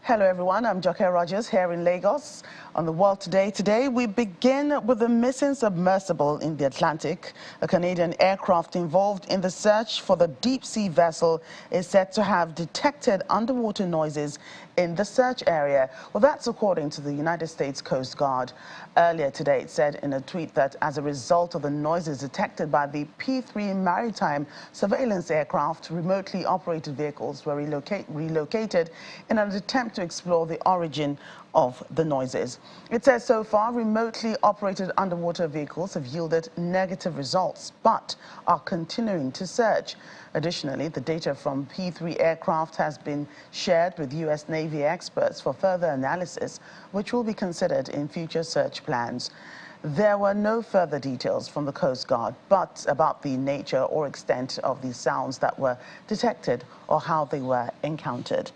Hello everyone, I'm Joke Rogers here in Lagos on the World Today. Today we begin with the missing submersible in the Atlantic. A Canadian aircraft involved in the search for the deep-sea vessel is said to have detected underwater noises in the search area. Well, that's according to the United States Coast Guard. Earlier today it said in a tweet that as a result of the noises detected by the P-3 maritime surveillance aircraft, remotely operated vehicles were relocated in an attempt to explore the origin of the noises. It says so far remotely operated underwater vehicles have yielded negative results but are continuing to search. Additionally, the data from P-3 aircraft has been shared with U.S. Navy experts for further analysis, which will be considered in future search plans. There were no further details from the Coast Guard, but about the nature or extent of the sounds that were detected or how they were encountered.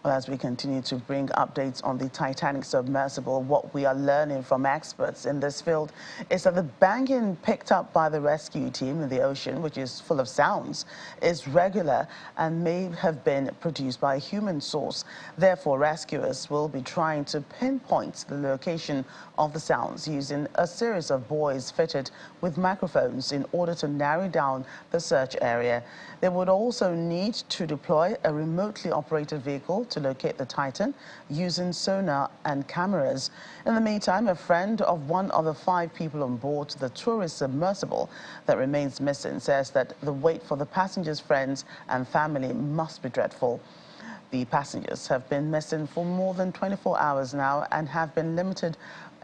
Well, as we continue to bring updates on the Titanic submersible, what we are learning from experts in this field is that the banging picked up by the rescue team in the ocean, which is full of sounds, is regular and may have been produced by a human source. Therefore, rescuers will be trying to pinpoint the location of the sounds using a series of buoys fitted with microphones in order to narrow down the search area. They would also need to deploy a remotely operated vehicle to locate the Titan using sonar and cameras. In the meantime, a friend of one of the 5 people on board the tourist submersible that remains missing says that the wait for the passengers' friends and family must be dreadful. The passengers have been missing for more than 24 hours now and have been limited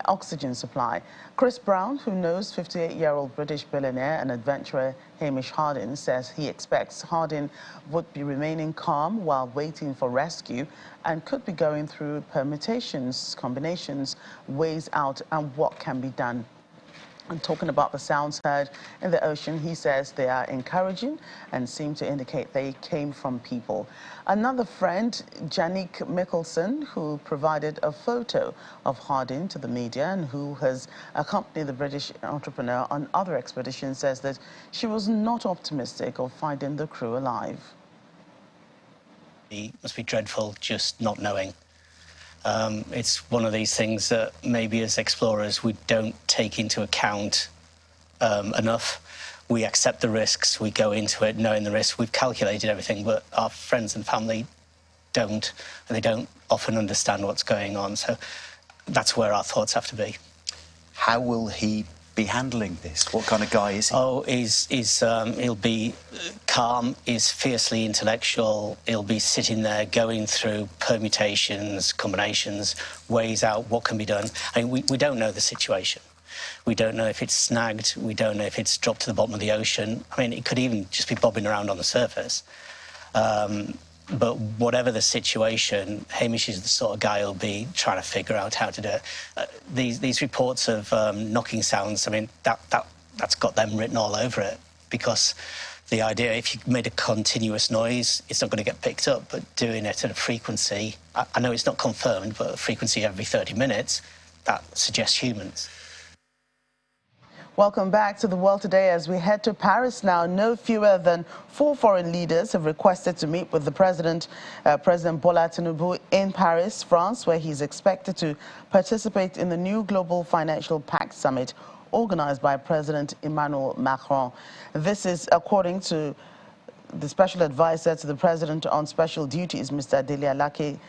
oxygen supply. Chris Brown, who knows 58-year-old British billionaire and adventurer Hamish Harding, says he expects Harding would be remaining calm while waiting for rescue and could be going through permutations, combinations, ways out and what can be done. And talking about the sounds heard in the ocean, he says they are encouraging and seem to indicate they came from people. Another friend, Janique Mickelson, who provided a photo of Harding to the media and who has accompanied the British entrepreneur on other expeditions, says that she was not optimistic of finding the crew alive. It must be dreadful just not knowing. It's one of these things that maybe as explorers we don't take into account enough. We accept the risks, we go into it knowing the risks, we've calculated everything, but our friends and family don't, and they don't often understand what's going on. So that's where our thoughts have to be. How will he be handling this? What kind of guy is he? Oh, he'll be calm, he's fiercely intellectual, he'll be sitting there going through permutations, combinations, ways out, what can be done. I mean, we don't know the situation. We don't know if it's snagged, we don't know if it's dropped to the bottom of the ocean. I mean, it could even just be bobbing around on the surface. But whatever the situation, Hamish is the sort of guy who'll be trying to figure out how to do it. These reports of knocking sounds, I mean, that's got them written all over it, because the idea, if you made a continuous noise, it's not going to get picked up, but doing it at a frequency, I know it's not confirmed, but a frequency every 30 minutes, that suggests humans. Welcome back to the World Today as we head to Paris now. No fewer than 4 foreign leaders have requested to meet with the President Bola Tinubu in Paris, France, where he's expected to participate in the new Global Financial Pact Summit organized by President Emmanuel Macron. This is according to the Special Advisor to the President on Special Duties, Mr. Dele Alake,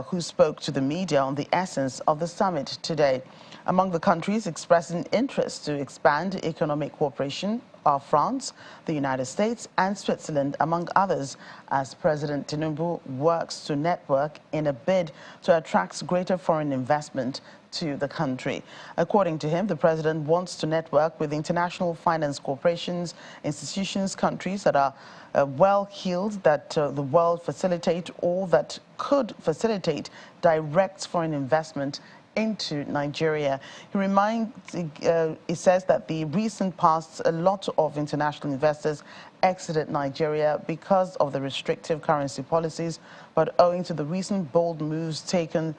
who spoke to the media on the essence of the summit today. Among the countries expressing interest to expand economic cooperation are France, the United States and Switzerland, among others, as President Tinubu works to network in a bid to attract greater foreign investment to the country. According to him, the president wants to network with international finance corporations, institutions, countries that are well-heeled, that the world facilitate or that could facilitate direct foreign investment into Nigeria. He says that the recent past, a lot of international investors exited Nigeria because of the restrictive currency policies, but owing to the recent bold moves taken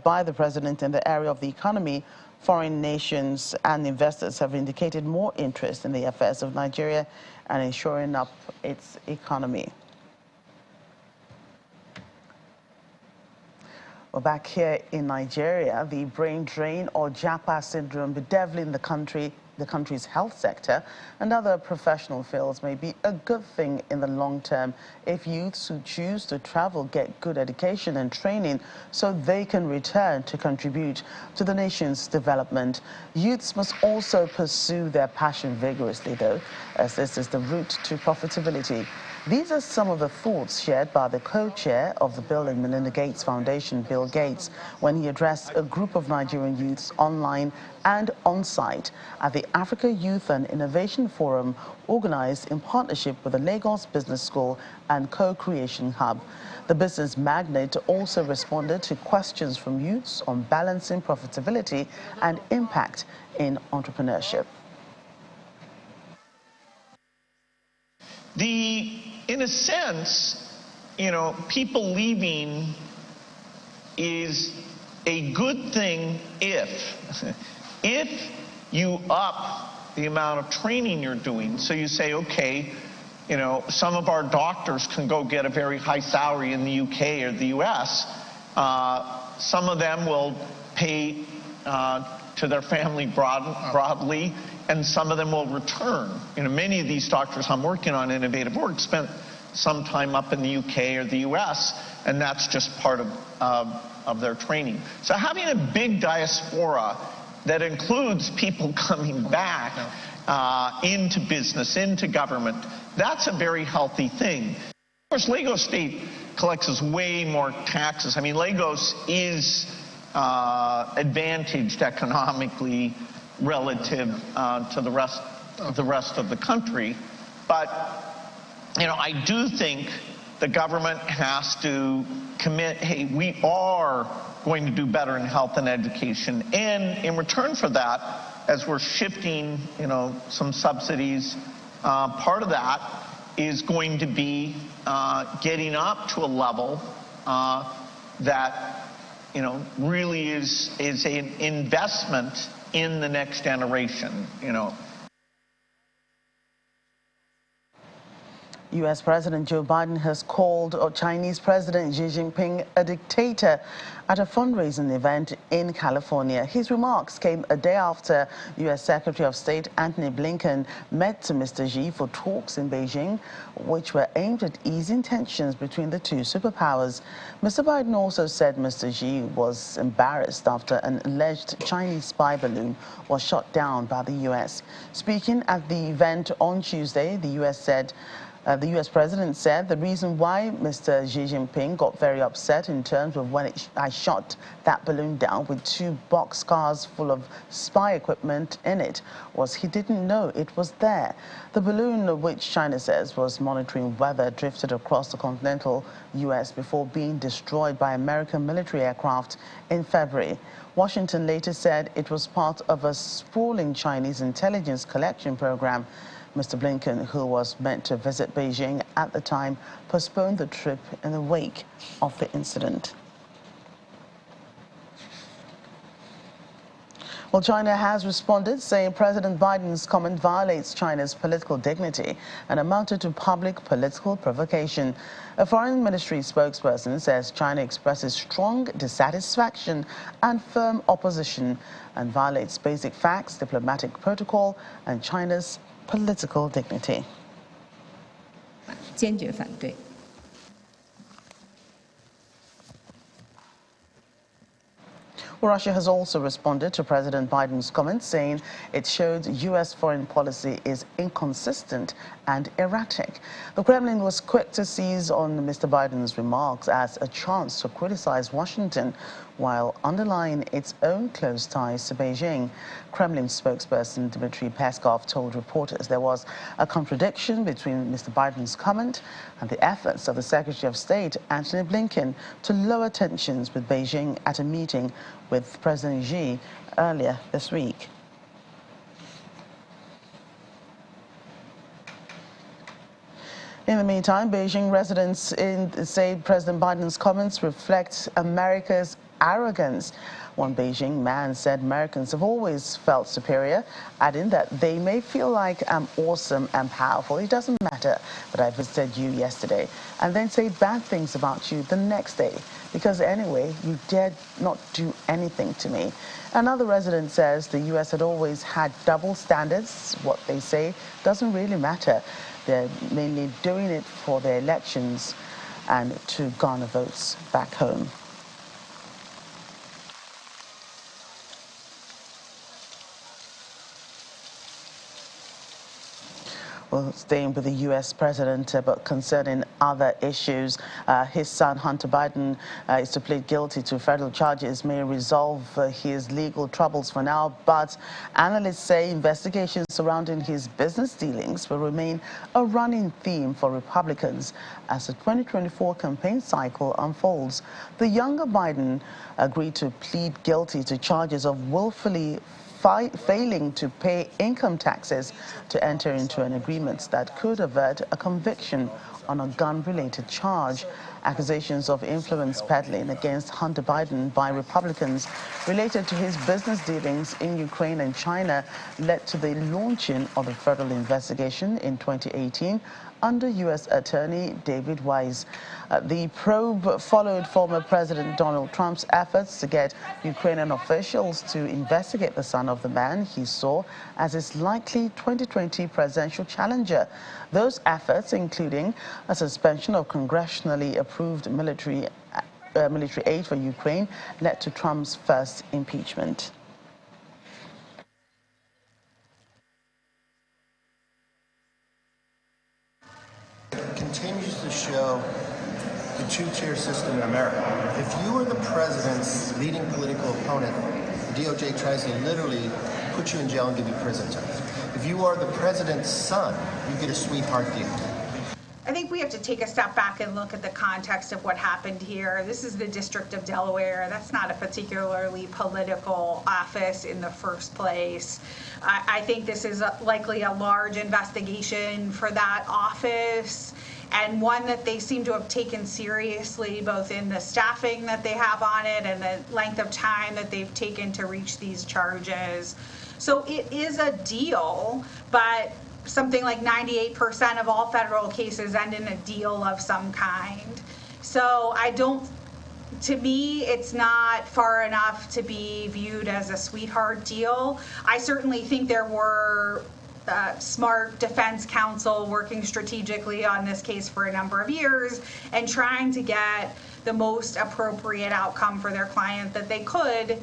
by the president in the area of the economy, foreign nations and investors have indicated more interest in the affairs of Nigeria and in shoring up its economy. Well, back here in Nigeria, the brain drain or Japa syndrome bedeviling the country's health sector and other professional fields may be a good thing in the long term if youths who choose to travel get good education and training so they can return to contribute to the nation's development. Youths must also pursue their passion vigorously, though, as this is the route to profitability. These are some of the thoughts shared by the co-chair of the Bill and Melinda Gates Foundation, Bill Gates, when he addressed a group of Nigerian youths online and on-site at the Africa Youth and Innovation Forum, organized in partnership with the Lagos Business School and Co-Creation Hub. The business magnate also responded to questions from youths on balancing profitability and impact in entrepreneurship. In a sense, people leaving is a good thing if you up the amount of training you're doing. So you say, okay, some of our doctors can go get a very high salary in the UK or the US. Some of them will pay to their family broadly, and some of them will return. Many of these doctors I'm working on innovative work spent some time up in the UK or the US, and that's just part of their training. So having a big diaspora that includes people coming back into business, into government, that's a very healthy thing. Of course, Lagos State collects way more taxes. I mean, Lagos is advantaged economically relative to the rest of the country. But, I do think the government has to commit, hey, we are going to do better in health and education. And in return for that, as we're shifting, some subsidies, part of that is going to be getting up to a level that, really is an investment in the next generation, U.S. President Joe Biden has called Chinese President Xi Jinping a dictator at a fundraising event in California. His remarks came a day after U.S. Secretary of State Antony Blinken met Mr. Xi for talks in Beijing, which were aimed at easing tensions between the two superpowers. Mr. Biden also said Mr. Xi was embarrassed after an alleged Chinese spy balloon was shot down by the U.S. Speaking at the event on Tuesday, the U.S. president said the reason why Mr. Xi Jinping got very upset in terms of when I shot that balloon down with 2 boxcars full of spy equipment in it was he didn't know it was there. The balloon, which China says was monitoring weather, drifted across the continental U.S. before being destroyed by American military aircraft in February. Washington later said it was part of a sprawling Chinese intelligence collection program. Mr. Blinken, who was meant to visit Beijing at the time, postponed the trip in the wake of the incident. Well, China has responded, saying President Biden's comment violates China's political dignity and amounted to public political provocation. A foreign ministry spokesperson says China expresses strong dissatisfaction and firm opposition and violates basic facts, diplomatic protocol, and China's political dignity. 坚决反对。 Well, Russia has also responded to President Biden's comments, saying it showed U.S. foreign policy is inconsistent and erratic. The Kremlin was quick to seize on Mr. Biden's remarks as a chance to criticize Washington while underlying its own close ties to Beijing. Kremlin spokesperson Dmitry Peskov told reporters there was a contradiction between Mr. Biden's comment and the efforts of the Secretary of State, Antony Blinken, to lower tensions with Beijing at a meeting with President Xi earlier this week. In the meantime, Beijing residents say President Biden's comments reflect America's arrogance. One Beijing man said Americans have always felt superior, adding that they may feel like I'm awesome and powerful. It doesn't matter that I visited you yesterday, and then say bad things about you the next day, because anyway, you dared not do anything to me. Another resident says the U.S. had always had double standards. What they say doesn't really matter. They're mainly doing it for their elections and to garner votes back home. Well, staying with the U.S. president, but concerning other issues, his son, Hunter Biden, is to plead guilty to federal charges, may resolve his legal troubles for now. But analysts say investigations surrounding his business dealings will remain a running theme for Republicans as the 2024 campaign cycle unfolds. The younger Biden agreed to plead guilty to charges of willfully failing to pay income taxes to enter into an agreement that could avert a conviction on a gun-related charge. Accusations of influence peddling against Hunter Biden by Republicans related to his business dealings in Ukraine and China led to the launching of the federal investigation in 2018 under U.S. Attorney David Weiss. The probe followed former President Donald Trump's efforts to get Ukrainian officials to investigate the son of the man he saw as his likely 2020 presidential challenger. Those efforts, including a suspension of congressionally approved military aid for Ukraine, led to Trump's first impeachment. Continues to show the two-tier system in America. If you are the president's leading political opponent, the DOJ tries to literally put you in jail and give you prison time. If you are the president's son, you get a sweetheart deal. I think we have to take a step back and look at the context of what happened here. This is the District of Delaware. That's not a particularly political office in the first place. I think this is likely a large investigation for that office, and one that they seem to have taken seriously, both in the staffing that they have on it and the length of time that they've taken to reach these charges. So it is a deal, but something like 98% of all federal cases end in a deal of some kind. So to me, it's not far enough to be viewed as a sweetheart deal. I certainly think there were smart defense counsel working strategically on this case for a number of years and trying to get the most appropriate outcome for their client that they could.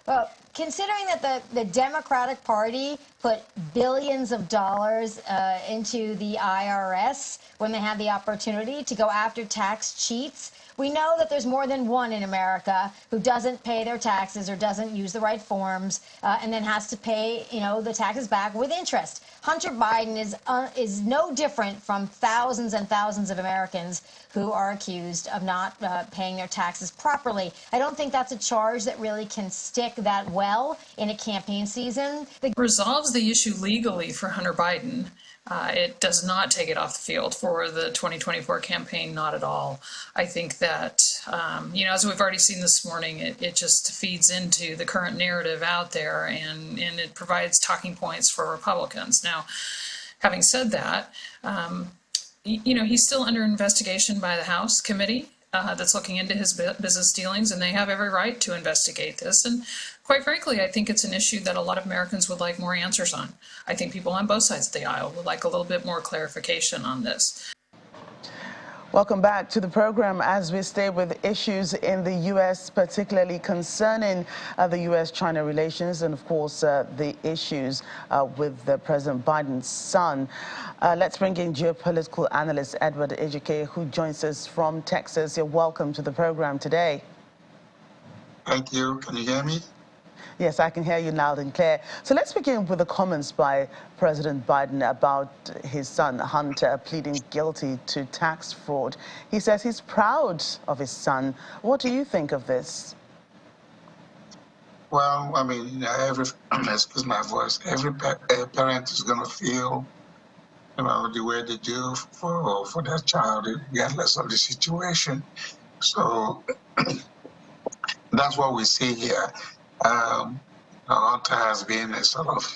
Well, considering that the Democratic Party put billions of dollars into the IRS when they had the opportunity to go after tax cheats, we know that there's more than one in America who doesn't pay their taxes or doesn't use the right forms and then has to pay, the taxes back with interest. Hunter Biden is no different from thousands and thousands of Americans who are accused of not paying their taxes properly. I don't think that's a charge that really can stick that well in a campaign season. It resolves the issue legally for Hunter Biden. It does not take it off the field for the 2024 campaign, not at all. I think that, as we've already seen this morning, it just feeds into the current narrative out there, and it provides talking points for Republicans. Now, having said that, he's still under investigation by the House committee that's looking into his business dealings, and they have every right to investigate this. And quite frankly, I think it's an issue that a lot of Americans would like more answers on. I think people on both sides of the aisle would like a little bit more clarification on this. Welcome back to the program as we stay with issues in the U.S., particularly concerning the U.S.-China relations and, of course, the issues with President Biden's son. Let's bring in geopolitical analyst Edward Ejike, who joins us from Texas. You're welcome to the program today. Thank you. Can you hear me? Yes, I can hear you loud and clear. So let's begin with the comments by President Biden about his son, Hunter, pleading guilty to tax fraud. He says he's proud of his son. What do you think of this? Well, I mean, excuse my voice, every parent is going to feel, the way they do for their child, regardless of the situation. So That's what we see here. Hunter has been a sort of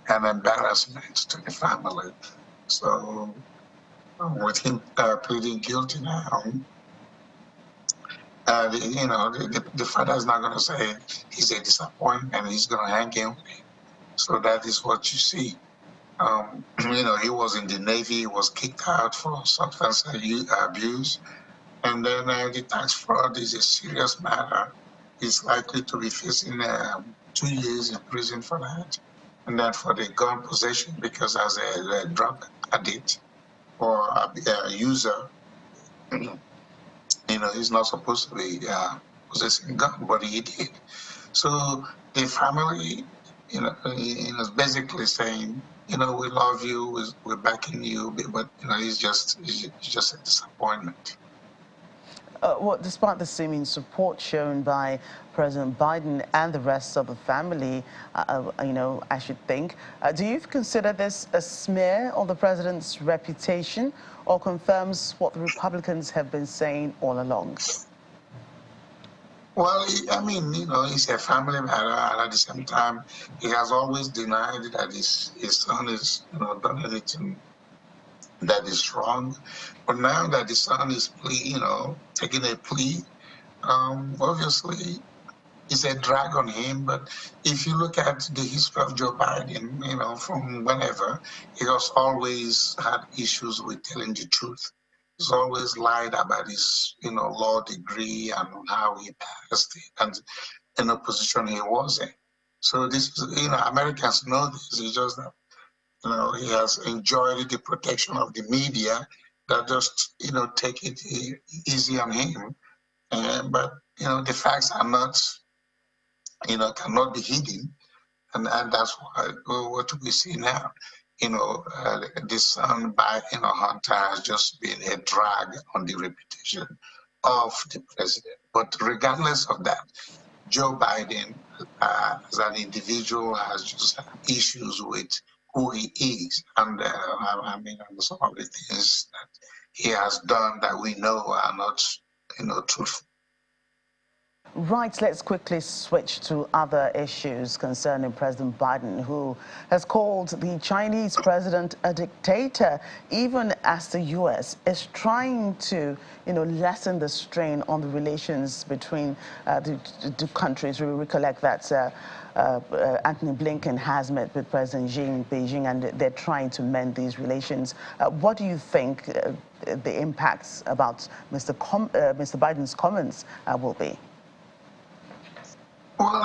an embarrassment to the family. So with him pleading guilty now, the father is not going to say he's a disappointment. He's going to hang him. So that is what you see. He was in the Navy. He was kicked out for substance abuse. And then the tax fraud is a serious matter. He's likely to be facing 2 years in prison for that. And then for the gun possession, because as a drug addict or a user, he's not supposed to be possessing a gun, but he did. So the family, is basically saying, we love you, we're backing you, but it's just a disappointment. Well, despite the seeming support shown by President Biden and the rest of the family, I should think, do you consider this a smear on the president's reputation or confirms what the Republicans have been saying all along? Well, it's a family matter, and at the same time, he has always denied that his son has done anything that is wrong. But now that the son is taking a plea, obviously it's a drag on him. But if you look at the history of Joe Biden, from whenever, he has always had issues with telling the truth. He's always lied about his, law degree and how he passed it and in a position he was in. So this is, Americans know this. It's just that, he has enjoyed the protection of the media that just, take it easy on him. But, the facts are not, cannot be hidden. And that's what we see now. The son by, Hunter has just been a drag on the reputation of the president. But regardless of that, Joe Biden, as an individual, has just issues with who he is. And some of the things that he has done that we know are not, truthful. Right, let's quickly switch to other issues concerning President Biden, who has called the Chinese president a dictator, even as the U.S. is trying to, lessen the strain on the relations between the two countries. We recollect that Anthony Blinken has met with President Xi in Beijing, and they're trying to mend these relations. What do you think the impacts about Mr. Biden's comments will be? Well,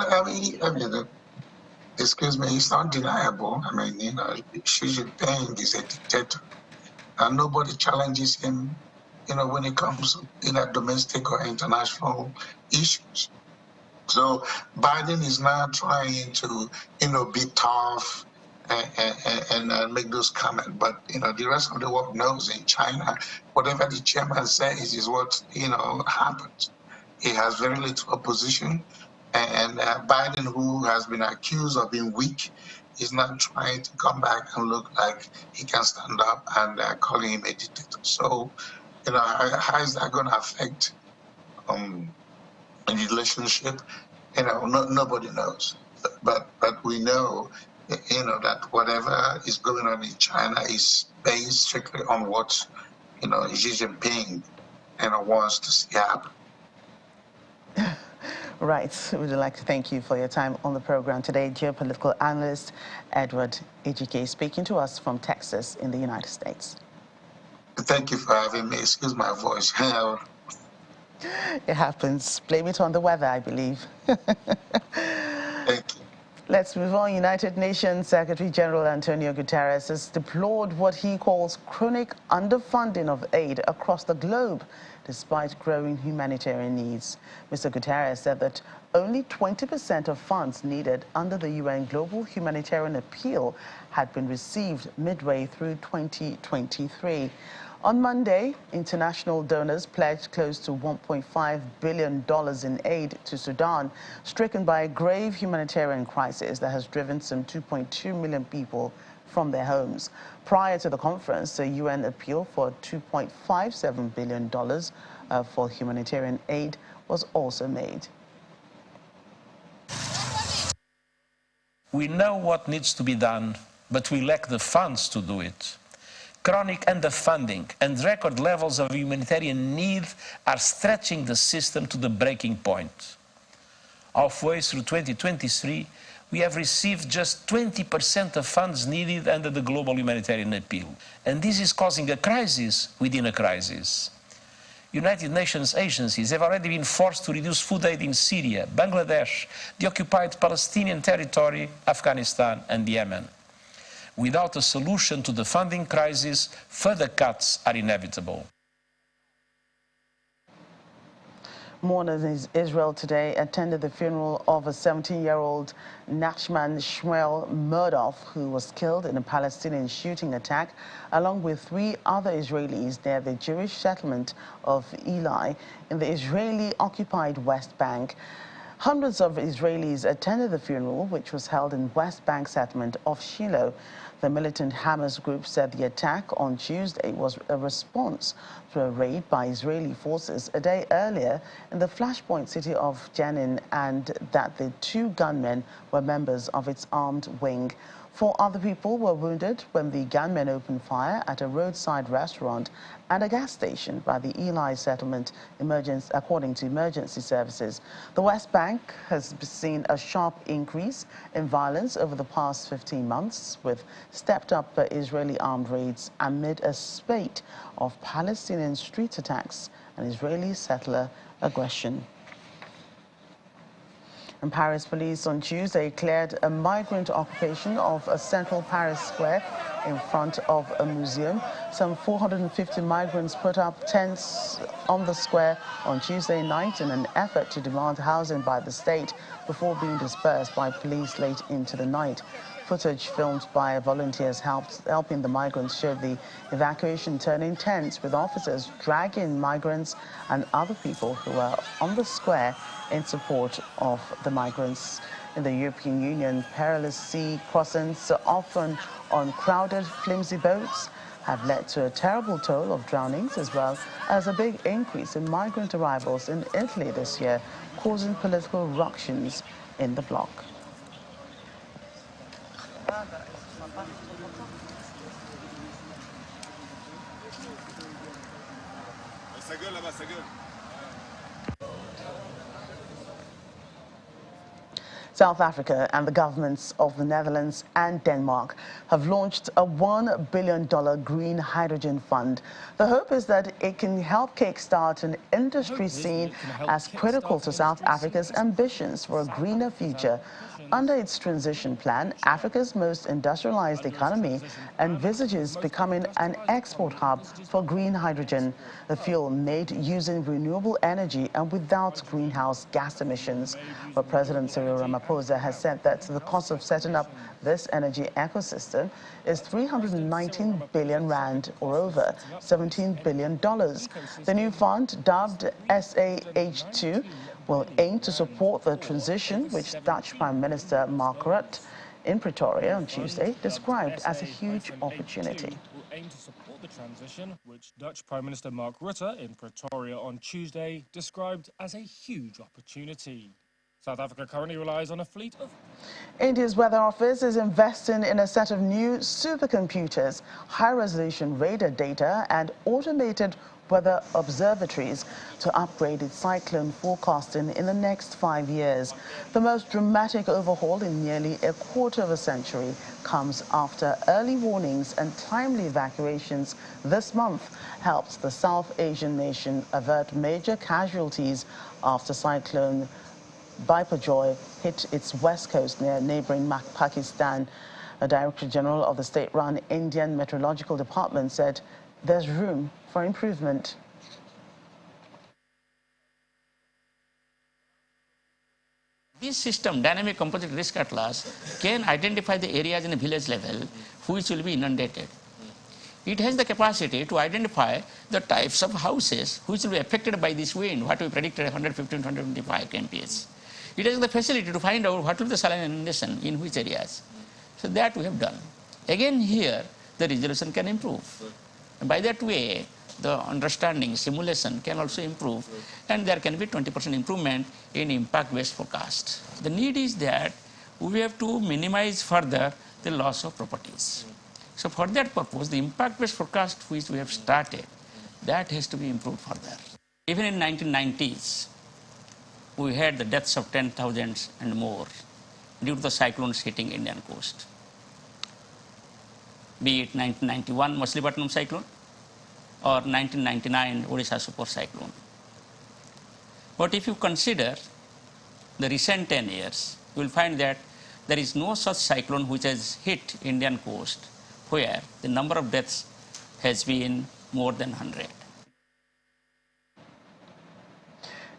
excuse me, it's undeniable. Xi Jinping is a dictator, and nobody challenges him, when it comes to domestic or international issues. So Biden is now trying to, be tough and make those comments. But, the rest of the world knows in China, whatever the chairman says is what, happens. He has very little opposition. And Biden, who has been accused of being weak, is now trying to come back and look like he can stand up and calling him a dictator. So, how is that going to affect the relationship? Nobody knows. But we know, that whatever is going on in China is based strictly on what, Xi Jinping, wants to see happen. Right. We'd like to thank you for your time on the program today. Geopolitical analyst Edward Ejike speaking to us from Texas in the United States. Thank you for having me. Excuse my voice. It happens. Blame it on the weather, I believe. Thank you. Let's move on. United Nations Secretary General Antonio Guterres has deplored what he calls chronic underfunding of aid across the globe, despite growing humanitarian needs. Mr. Guterres said that only 20% of funds needed under the UN Global Humanitarian Appeal had been received midway through 2023. On Monday, international donors pledged close to $1.5 billion in aid to Sudan, stricken by a grave humanitarian crisis that has driven some 2.2 million people from their homes. Prior to the conference, the UN appeal for $2.57 billion for humanitarian aid was also made. We know what needs to be done, but we lack the funds to do it. Chronic underfunding and record levels of humanitarian need are stretching the system to the breaking point. Halfway through 2023, we have received just 20% of funds needed under the global humanitarian appeal. And this is causing a crisis within a crisis. United Nations agencies have already been forced to reduce food aid in Syria, Bangladesh, the occupied Palestinian territory, Afghanistan and Yemen. Without a solution to the funding crisis, further cuts are inevitable. Mourners in Israel today attended the funeral of a 17-year-old Nachman Shmuel Murdoch, who was killed in a Palestinian shooting attack, along with 3 other Israelis near the Jewish settlement of Eli in the Israeli-occupied West Bank. Hundreds of Israelis attended the funeral, which was held in West Bank settlement of Shiloh. The militant Hamas group said the attack on Tuesday was a response to a raid by Israeli forces a day earlier in the flashpoint city of Jenin, and that the 2 gunmen were members of its armed wing. 4 other people were wounded when the gunmen opened fire at a roadside restaurant and a gas station by the Eli settlement, according to emergency services. The West Bank has seen a sharp increase in violence over the past 15 months, with stepped-up Israeli armed raids amid a spate of Palestinian street attacks and Israeli settler aggression. And Paris police on Tuesday cleared a migrant occupation of a central Paris square in front of a museum. Some 450 migrants put up tents on the square on Tuesday night in an effort to demand housing by the state before being dispersed by police late into the night. Footage filmed by volunteers helping the migrants showed the evacuation turning tense, with officers dragging migrants and other people who were on the square in support of the migrants. In the European Union, perilous sea crossings, often on crowded, flimsy boats, have led to a terrible toll of drownings, as well as a big increase in migrant arrivals in Italy this year, causing political ructions in the bloc. South Africa and the governments of the Netherlands and Denmark have launched a $1 billion green hydrogen fund. The hope is that it can help kickstart an industry seen as critical to South Africa's ambitions for a greener future. Under its transition plan, Africa's most industrialized economy envisages becoming an export hub for green hydrogen, a fuel made using renewable energy and without greenhouse gas emissions. But President Cyril Ramaphosa has said that the cost of setting up this energy ecosystem is 319 billion rand, or over $17 billion. The new fund, dubbed SAH2, will aim to support the transition, which Dutch Prime Minister Mark Rutte in Pretoria on Tuesday described as a huge opportunity. Will aim to support the transition, which Dutch Prime Minister Mark Rutte in Pretoria on Tuesday described as a huge opportunity. South Africa currently relies on a fleet of... India's Weather Office is investing in a set of new supercomputers, high-resolution radar data and automated weather observatories to upgrade its cyclone forecasting in the next 5 years. The most dramatic overhaul in nearly a quarter of a century comes after early warnings and timely evacuations this month helped the South Asian nation avert major casualties after cyclone Biparjoy hit its west coast near neighboring Pakistan. A Director General of the state-run Indian Meteorological Department said there's room for improvement. This system, Dynamic Composite Risk Atlas, can identify the areas in a village level which will be inundated. It has the capacity to identify the types of houses which will be affected by this wind, what we predicted 115 to 125 kmph. It has the facility to find out what will be the saline inundation in which areas. So that we have done. Again here, the resolution can improve. And by that way, the understanding, simulation can also improve, and there can be 20% improvement in impact-based forecast. The need is that we have to minimize further the loss of properties. So for that purpose, the impact-based forecast which we have started, that has to be improved further. Even in 1990s, we had the deaths of 10,000 and more due to the cyclones hitting Indian coast. Be it 1991 Machilipatnam cyclone or 1999 Odisha super cyclone. But if you consider the recent 10 years, you will find that there is no such cyclone which has hit Indian coast where the number of deaths has been more than 100.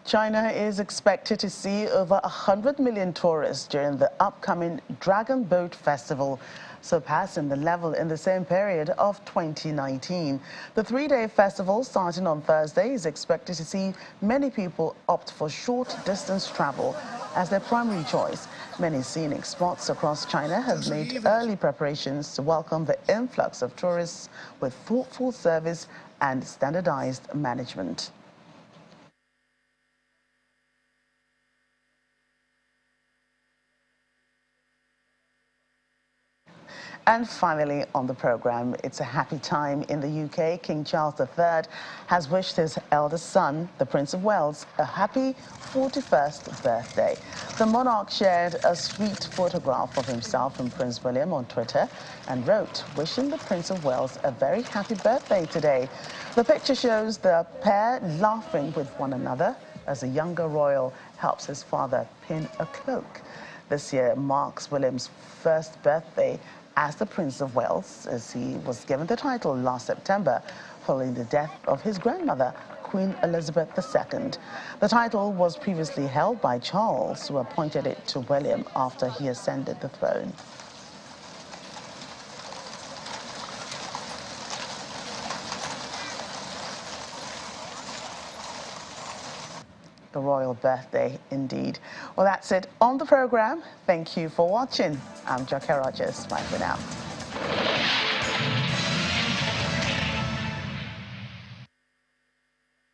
China is expected to see over 100 million tourists during the upcoming Dragon Boat Festival, surpassing the level in the same period of 2019. The three-day festival, starting on Thursday, is expected to see many people opt for short-distance travel as their primary choice. Many scenic spots across China have made early preparations to welcome the influx of tourists with thoughtful service and standardized management. And finally on the program, it's a happy time in the UK. King Charles III has wished his eldest son, the Prince of Wales, a happy 41st birthday. The monarch shared a sweet photograph of himself and Prince William on Twitter and wrote, wishing the Prince of Wales a very happy birthday today. The picture shows the pair laughing with one another as a younger royal helps his father pin a cloak. This year marks William's first birthday as the Prince of Wales, as he was given the title last September following the death of his grandmother, Queen Elizabeth II. The title was previously held by Charles, who appointed it to William after he ascended the throne. The royal birthday, indeed. Well, that's it on the program. Thank you for watching. I'm Jackie Rogers. Bye for now.